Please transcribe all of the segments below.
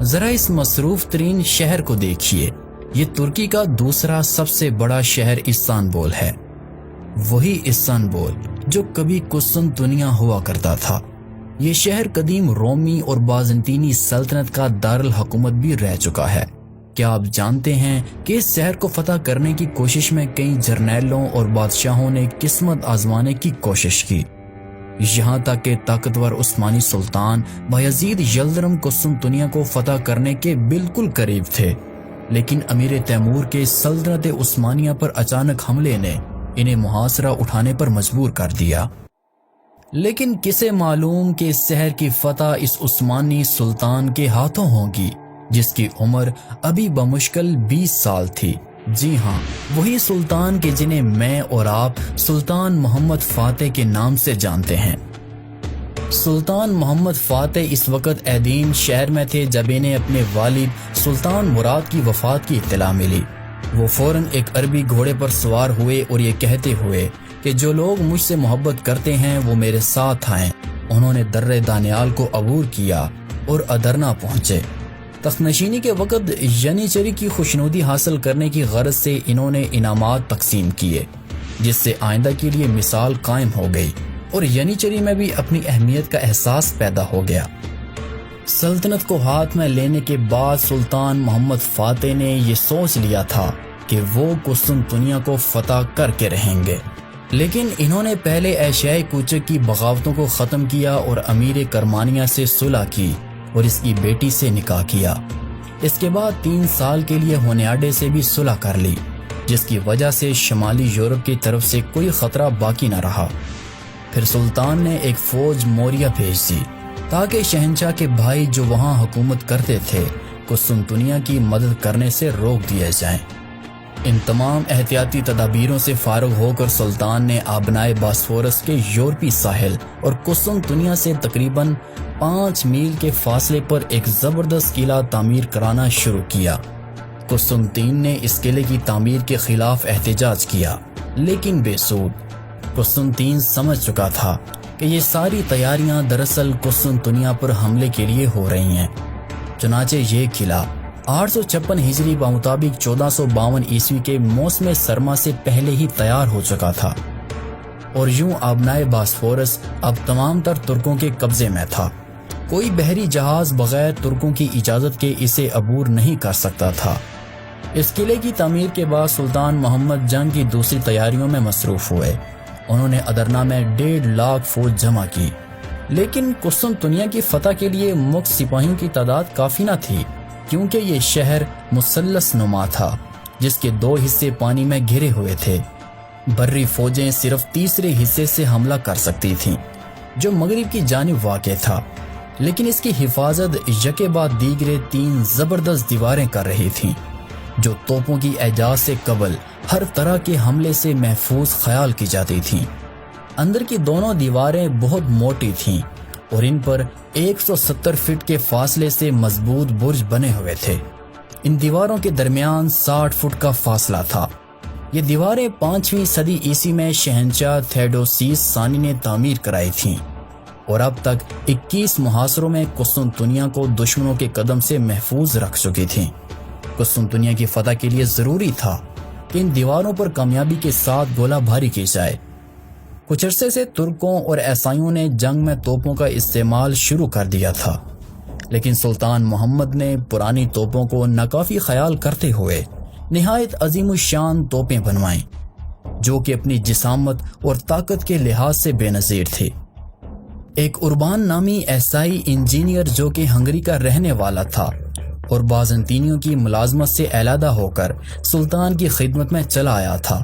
ذرا اس مصروف ترین شہر کو دیکھیے، یہ ترکی کا دوسرا سب سے بڑا شہر استنبول ہے، وہی استنبول جو کبھی قسطنطنیہ ہوا کرتا تھا۔ یہ شہر قدیم رومی اور بازنطینی سلطنت کا دارالحکومت بھی رہ چکا ہے۔ کیا آپ جانتے ہیں کہ اس شہر کو فتح کرنے کی کوشش میں کئی جرنیلوں اور بادشاہوں نے قسمت آزمانے کی کوشش کی، یہاں تک کہ طاقتور عثمانی سلطان بایزید یلدرم قسطنطنیہ کو فتح کرنے کے بالکل قریب تھے، لیکن امیر تیمور کے سلطنت عثمانیہ پر اچانک حملے نے انہیں محاصرہ اٹھانے پر مجبور کر دیا۔ لیکن کسے معلوم کہ اس شہر کی فتح اس عثمانی سلطان کے ہاتھوں ہوگی جس کی عمر ابھی بمشکل 20 سال تھی۔ جی ہاں، وہی سلطان کے جنہیں میں اور آپ سلطان محمد فاتح کے نام سے جانتے ہیں۔ سلطان محمد فاتح اس وقت ایدین شہر میں تھے جب انہیں اپنے والد سلطان مراد کی وفات کی اطلاع ملی۔ وہ فوراً ایک عربی گھوڑے پر سوار ہوئے اور یہ کہتے ہوئے کہ جو لوگ مجھ سے محبت کرتے ہیں وہ میرے ساتھ آئیں، انہوں نے درہ دانیال کو عبور کیا اور ادرنا پہنچے۔ تخت نشینی کے وقت ینیچری کی خوشنودی حاصل کرنے کی غرض سے انہوں نے انعامات تقسیم کیے، جس سے آئندہ کے لیے مثال قائم ہو گئی اور ینیچری میں بھی اپنی اہمیت کا احساس پیدا ہو گیا۔ سلطنت کو ہاتھ میں لینے کے بعد سلطان محمد فاتح نے یہ سوچ لیا تھا کہ وہ قسطنطنیہ کو فتح کر کے رہیں گے، لیکن انہوں نے پہلے ایشیائے کوچک کی بغاوتوں کو ختم کیا اور امیر کرمانیہ سے صلح کی اور اس کی بیٹی سے نکاح کیا۔ اس کے بعد 3 سال کے لیے ہونیاڈے سے بھی صلح کر لی، جس کی وجہ سے شمالی یورپ کی طرف سے کوئی خطرہ باقی نہ رہا۔ پھر سلطان نے ایک فوج موریا بھیج دی تاکہ شہنشاہ کے بھائی جو وہاں حکومت کرتے تھے قسطنطنیہ کی مدد کرنے سے روک دیے جائیں۔ ان تمام احتیاطی تدابیروں سے فارغ ہو کر سلطان نے آبنائے باسفورس کے یورپی ساحل اور قسطنطنیہ سے تقریباً 5 میل کے فاصلے پر ایک زبردست قلعہ تعمیر کرانا شروع کیا۔ قسطنطین نے اس قلعے کی تعمیر کے خلاف احتجاج کیا، لیکن بے سود۔ قسطنطین سمجھ چکا تھا کہ یہ ساری تیاریاں دراصل قسطنطنیہ پر حملے کے لیے ہو رہی ہیں، چنانچہ یہ قلعہ 856 ہجری بمطابق 1452 عیسوی کے موسم سرما سے پہلے ہی تیار ہو چکا تھا، اور یوں آبنائے باسفورس اب تمام تر ترکوں کے قبضے میں تھا۔ کوئی بحری جہاز بغیر ترکوں کی اجازت کے اسے عبور نہیں کر سکتا تھا۔ اس قلعے کی تعمیر کے بعد سلطان محمد جنگ کی دوسری تیاریوں میں مصروف ہوئے۔ انہوں نے ادرنا میں 1.5 لاکھ فوج جمع کی، لیکن قسطنطنیہ کی فتح کے لیے مفت سپاہیوں کی تعداد کافی نہ تھی، کیونکہ یہ شہر مثلث نما تھا جس کے 2 حصے پانی میں گھرے ہوئے تھے۔ بری فوجیں صرف تیسرے حصے سے حملہ کر سکتی تھیں جو مغرب کی جانب واقع تھا، لیکن اس کی حفاظت یکے بعد دیگرے 3 زبردست دیواریں کر رہی تھیں جو توپوں کی اعجاز سے قبل ہر طرح کے حملے سے محفوظ خیال کی جاتی تھیں۔ اندر کی دونوں دیواریں بہت موٹی تھیں اور ان پر 170 فٹ کے فاصلے سے مضبوط برج بنے ہوئے تھے۔ ان دیواروں کے درمیان 60 فٹ کا فاصلہ تھا۔ یہ دیواریں 5ویں صدی عیسوی میں شہنشاہ تھیوڈوسیس ثانی نے تعمیر کرائی تھیں اور اب تک 21 محاصروں میں قسطنطنیہ کو دشمنوں کے قدم سے محفوظ رکھ چکی تھیں۔ قسطنطنیہ کی فتح کے لیے ضروری تھا کہ ان دیواروں پر کامیابی کے ساتھ گولہ باری کی جائے۔ کچھ عرصے سے ترکوں اور عیسائیوں نے جنگ میں توپوں کا استعمال شروع کر دیا تھا، لیکن سلطان محمد نے پرانی توپوں کو ناکافی خیال کرتے ہوئے نہایت عظیم الشان توپیں بنوائیں جو کہ اپنی جسامت اور طاقت کے لحاظ سے بے نظیر تھی۔ ایک اربان نامی عیسائی انجینئر جو کہ ہنگری کا رہنے والا تھا اور بازنطینیوں کی ملازمت سے علیحدہ ہو کر سلطان کی خدمت میں چلا آیا تھا،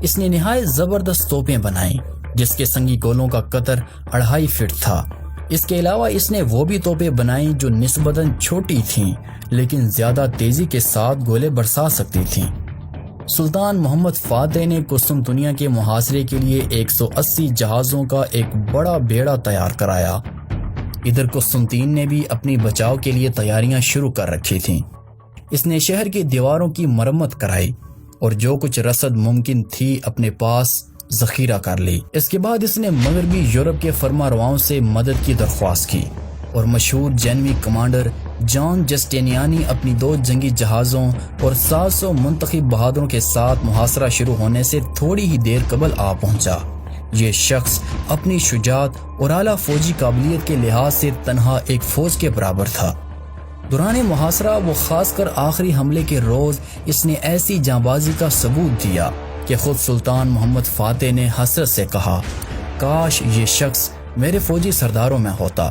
اس نے نہایت زبردست توپیں بنائیں جس کے سنگی گولوں کا قطر 2.5 فٹ تھا۔ اس کے علاوہ اس نے وہ بھی توپیں بنائیں جو نسبتاً چھوٹی تھیں لیکن زیادہ تیزی کے ساتھ گولے برسا سکتی تھیں۔ سلطان محمد فاتح نے قسطنطنیہ کے محاصرے کے لیے 180 جہازوں کا ایک بڑا بیڑا تیار کرایا۔ ادھر قسطنطین نے بھی اپنی بچاؤ کے لیے تیاریاں شروع کر رکھی تھیں۔ اس نے شہر کی دیواروں کی مرمت کرائی اور جو کچھ رسد ممکن تھی اپنے پاس ذخیرہ کر لی۔ اس کے بعد اس نے مغربی یورپ کے فرما رواؤں سے مدد کی درخواست کی اور مشہور جینوی کمانڈر جان جسٹینیانی اپنی 2 جنگی جہازوں اور 700 منتخب بہادروں کے ساتھ محاصرہ شروع ہونے سے تھوڑی ہی دیر قبل آ پہنچا۔ یہ شخص اپنی شجاعت اور اعلیٰ فوجی قابلیت کے لحاظ سے تنہا ایک فوج کے برابر تھا۔ دوران محاصرہ وہ خاص کر آخری حملے کے روز اس نے ایسی جانبازی کا ثبوت دیا کہ خود سلطان محمد فاتح نے حسرت سے کہا، کاش یہ شخص میرے فوجی سرداروں میں ہوتا۔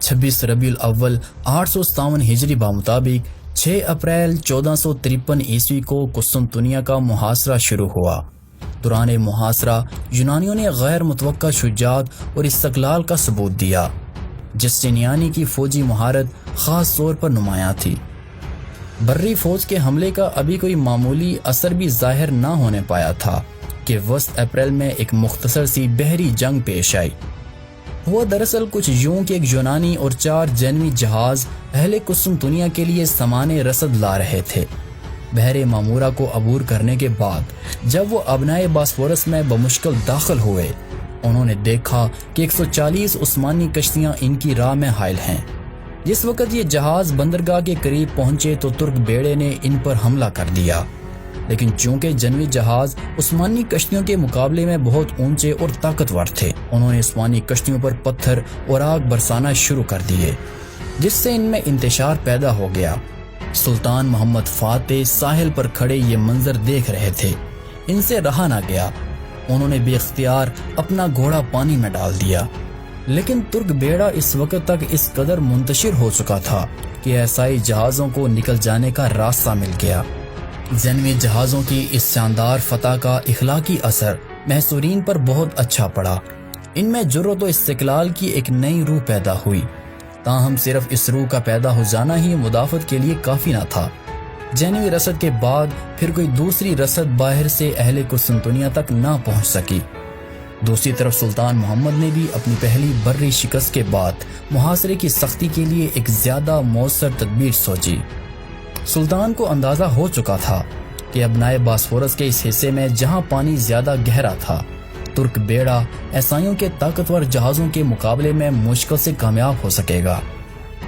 26 ربیع الاول 857 ہجری بمطابق 6 اپریل 1453 عیسوی کو قسطنطنیہ کا محاصرہ شروع ہوا۔ دوران محاصرہ یونانیوں نے غیر متوقع شجاعت اور استقلال کا ثبوت دیا۔ جسٹینیانی کی فوجی مہارت خاص طور پر نمایاں تھی۔ بری فوج کے حملے کا ابھی کوئی معمولی اثر بھی ظاہر نہ ہونے پایا تھا کہ وسط اپریل میں ایک مختصر سی بحری جنگ پیش آئی۔ وہ دراصل کچھ یوں کہ ایک یونانی اور 4 جنوی جہاز اہل قسطنطنیہ کے لیے سامان رسد لا رہے تھے۔ بحر معمورہ کو عبور کرنے کے بعد جب وہ ابنائے باسفورس میں بمشکل داخل ہوئے، انہوں نے دیکھا کہ 140 عثمانی کشتیاں ان کی راہ میں حائل ہیں۔ جس وقت یہ جہاز بندرگاہ کے قریب پہنچے تو ترک بیڑے نے ان پر حملہ کر دیا، لیکن چونکہ جنوی جہاز عثمانی کشتیوں کے مقابلے میں بہت اونچے اور طاقتور تھے، انہوں نے عثمانی کشتیوں پر پتھر اور آگ برسانا شروع کر دیے، جس سے ان میں انتشار پیدا ہو گیا۔ سلطان محمد فاتح ساحل پر کھڑے یہ منظر دیکھ رہے تھے، ان سے رہا نہ گیا۔ انہوں نے بے اختیار اپنا گھوڑا پانی میں ڈال دیا، لیکن ترک بیڑا اس وقت تک اس قدر منتشر ہو چکا تھا کہ عیسائی جہازوں کو نکل جانے کا راستہ مل گیا۔ جنوی جہازوں کی اس شاندار فتح کا اخلاقی اثر محصورین پر بہت اچھا پڑا۔ ان میں جرأت و استقلال کی ایک نئی روح پیدا ہوئی، تاہم صرف اس روح کا پیدا ہو جانا ہی مدافعت کے لیے کافی نہ تھا۔ جنوی رسد کے بعد پھر کوئی دوسری رسد باہر سے اہل قسطنطنیہ تک نہ پہنچ سکی۔ دوسری طرف سلطان محمد نے بھی اپنی پہلی بری شکست کے بعد محاصرے کی سختی کے لیے ایک زیادہ مؤثر تدبیر سوچی۔ سلطان کو اندازہ ہو چکا تھا کہ ابنائے باسفورس کے اس حصے میں جہاں پانی زیادہ گہرا تھا، ترک بیڑا عیسائیوں کے طاقتور جہازوں کے مقابلے میں مشکل سے کامیاب ہو سکے گا۔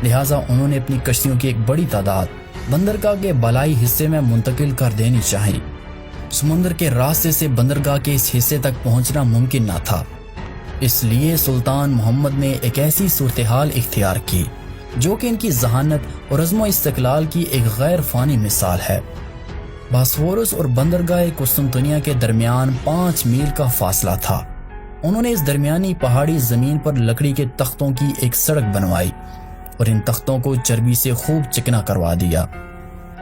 لہٰذا انہوں نے اپنی کشتیوں کی ایک بڑی تعداد بندرگاہ کے بالائی حصے میں منتقل کر دینی چاہی۔ سمندر کے راستے سے بندرگاہ کے اس حصے تک پہنچنا ممکن نہ تھا، اس لیے سلطان محمد نے ایک ایسی صورتحال اختیار کی جو کہ ان کی ذہانت اور عزم و استقلال کی ایک غیر فانی مثال ہے۔ باسفورس اور بندرگاہ قسطنطنیہ کے درمیان 5 میل کا فاصلہ تھا۔ انہوں نے اس درمیانی پہاڑی زمین پر لکڑی کے تختوں کی ایک سڑک بنوائی اور ان تختوں کو چربی سے خوب چکنا کروا دیا۔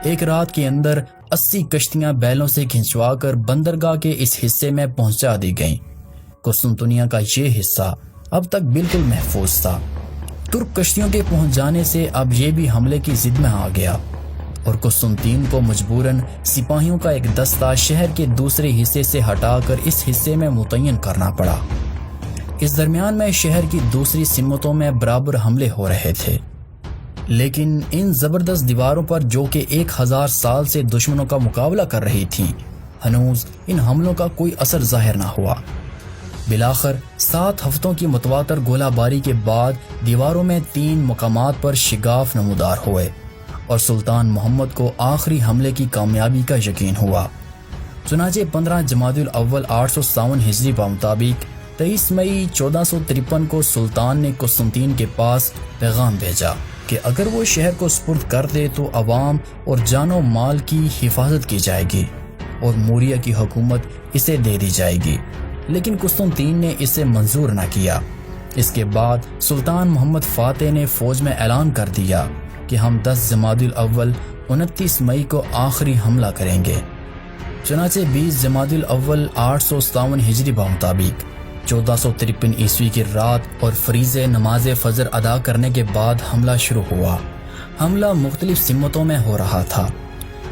ایک رات کے اندر 80 کشتیاں بیلوں سے کھنچوا کر بندرگاہ کے اس حصے میں پہنچا دی گئیں۔ قسطنطنیہ کا یہ حصہ اب تک بالکل محفوظ تھا۔ ترک کشتیوں کے پہنچ جانے سے اب یہ بھی حملے کی ضد میں آ گیا اور قسطنطین کو مجبوراً سپاہیوں کا ایک دستہ شہر کے دوسرے حصے سے ہٹا کر اس حصے میں متعین کرنا پڑا۔ اس درمیان میں شہر کی دوسری سمتوں میں برابر حملے ہو رہے تھے، لیکن ان زبردست دیواروں پر جو کہ 1000 سال سے دشمنوں کا مقابلہ کر رہی تھیں، ہنوز ان حملوں کا کوئی اثر ظاہر نہ ہوا۔ بالآخر 7 ہفتوں کی متواتر گولہ باری کے بعد دیواروں میں 3 مقامات پر شگاف نمودار ہوئے اور سلطان محمد کو آخری حملے کی کامیابی کا یقین ہوا۔ چنانچہ 15 جمادی الاول 857 ہجری بمطابق 23 مئی 1453 کو سلطان نے قسطنطین کے پاس پیغام بھیجا کہ اگر وہ شہر کو سپرد کر دے تو عوام اور جان و مال کی حفاظت کی جائے گی اور موریہ کی حکومت اسے دے دی جائے گی، لیکن قسطنطین نے اسے منظور نہ کیا۔ اس کے بعد سلطان محمد فاتح نے فوج میں اعلان کر دیا کہ ہم 10 جمادی الاول 29 مئی کو آخری حملہ کریں گے۔ چنانچہ 20 جمادی الاول 857 ہجری بمطابق 1453 عیسوی کی رات اور فریضہ نماز فجر ادا کرنے کے بعد حملہ شروع ہوا۔ حملہ مختلف سمتوں میں ہو رہا تھا،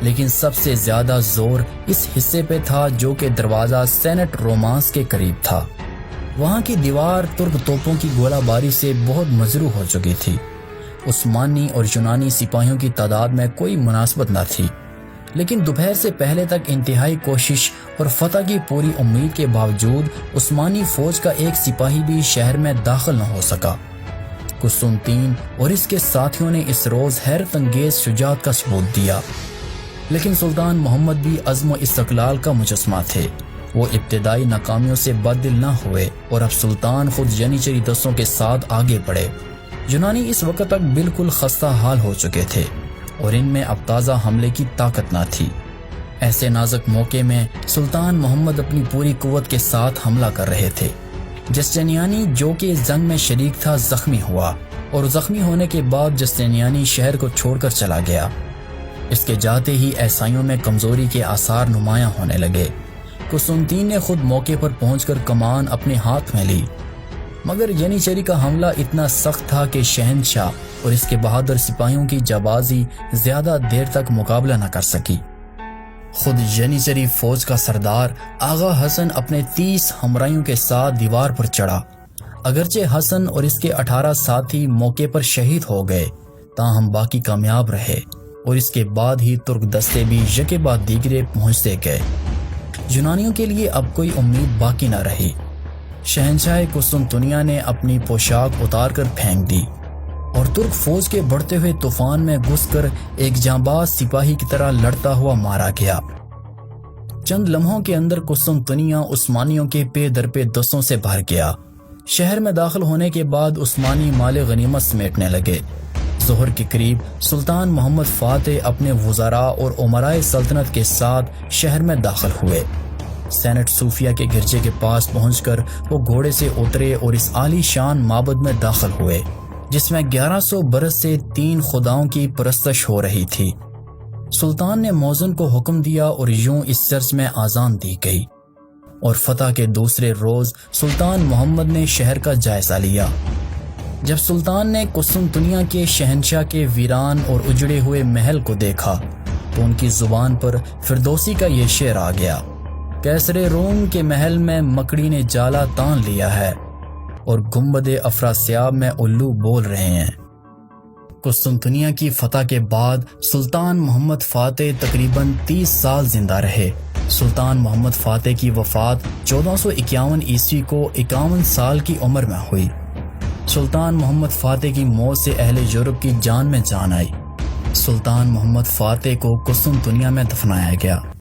لیکن سب سے زیادہ زور اس حصے پہ تھا جو کہ دروازہ سینٹ رومانس کے قریب تھا۔ وہاں کی دیوار ترک توپوں کی گولہ باری سے بہت مجروح ہو چکی تھی۔ عثمانی اور یونانی سپاہیوں کی تعداد میں کوئی مناسبت نہ تھی، لیکن دوپہر سے پہلے تک انتہائی کوشش اور فتح کی پوری امید کے باوجود عثمانی فوج کا ایک سپاہی بھی شہر میں داخل نہ ہو سکا۔ قسطنطین اور اس کے ساتھیوں نے اس روز حیرت انگیز شجاعت کا ثبوت دیا، لیکن سلطان محمد بھی عزم و استقلال کا مجسمہ تھے۔ وہ ابتدائی ناکامیوں سے بددل نہ ہوئے اور اب سلطان خود جنیچری دستوں کے ساتھ آگے بڑھے۔ یونانی اس وقت تک بالکل خستہ حال ہو چکے تھے اور ان میں اب تازہ حملے کی طاقت نہ تھی۔ ایسے نازک موقع میں سلطان محمد اپنی پوری قوت کے ساتھ حملہ کر رہے تھے۔ جسٹینیانی جو کہ اس جنگ میں شریک تھا زخمی ہوا اور زخمی ہونے کے بعد جسٹینیانی شہر کو چھوڑ کر چلا گیا۔ اس کے جاتے ہی عیسائیوں میں کمزوری کے آثار نمایاں ہونے لگے۔ قسطنطین نے خود موقع پر پہنچ کر کمان اپنے ہاتھ میں لی، مگر ینیچری کا حملہ اتنا سخت تھا کہ شہنشاہ اور اس کے بہادر سپاہیوں کی جانبازی زیادہ دیر تک مقابلہ نہ کر سکی۔ خود ینیچری فوج کا سردار آغا حسن اپنے 30 ہمراہیوں کے ساتھ دیوار پر چڑھا۔ اگرچہ حسن اور اس کے 18 ساتھی موقع پر شہید ہو گئے، تاہم باقی کامیاب رہے اور اس کے بعد ہی ترک دستے بھی یکے بعد دیگرے پہنچتے گئے۔ یونانیوں کے لیے اب کوئی امید باقی نہ رہی۔ شہنشاہ قسطنطنیہ نے اپنی پوشاک اتار کر پھینک دی اور ترک فوج کے بڑھتے ہوئے طوفان میں گھس کر ایک جانباز سپاہی کی طرح لڑتا ہوا مارا گیا۔ چند لمحوں کے اندر قسطنطنیہ عثمانیوں کے پے در پے دستوں سے بھر گیا۔ شہر میں داخل ہونے کے بعد عثمانی مال غنیمت سمیٹنے لگے۔ ظہر کے قریب سلطان محمد فاتح اپنے وزراء اور امرائے سلطنت کے ساتھ شہر میں داخل ہوئے۔ سینٹ صوفیہ کے گرجے کے پاس پہنچ کر وہ گھوڑے سے اترے اور اس عالی شان معبد میں داخل ہوئے جس میں 1100 برس سے 3 خداؤں کی پرستش ہو رہی تھی۔ سلطان نے مؤذن کو حکم دیا اور یوں اس چرچ میں اذان دی گئی، اور فتح کے دوسرے روز سلطان محمد نے شہر کا جائزہ لیا۔ جب سلطان نے قسطنطنیہ کے شہنشاہ کے ویران اور اجڑے ہوئے محل کو دیکھا تو ان کی زبان پر فردوسی کا یہ شعر آ گیا: قیصر روم کے محل میں مکڑی نے جالا تان لیا ہے اور گنبد افراسیاب میں الو بول رہے ہیں۔ قسطنطنیہ کی فتح کے بعد سلطان محمد فاتح تقریباً 30 سال زندہ رہے۔ سلطان محمد فاتح کی وفات 1451 عیسوی کو 51 سال کی عمر میں ہوئی۔ سلطان محمد فاتح کی موت سے اہل یورپ کی جان میں جان آئی۔ سلطان محمد فاتح کو قسطنطنیہ میں دفنایا گیا۔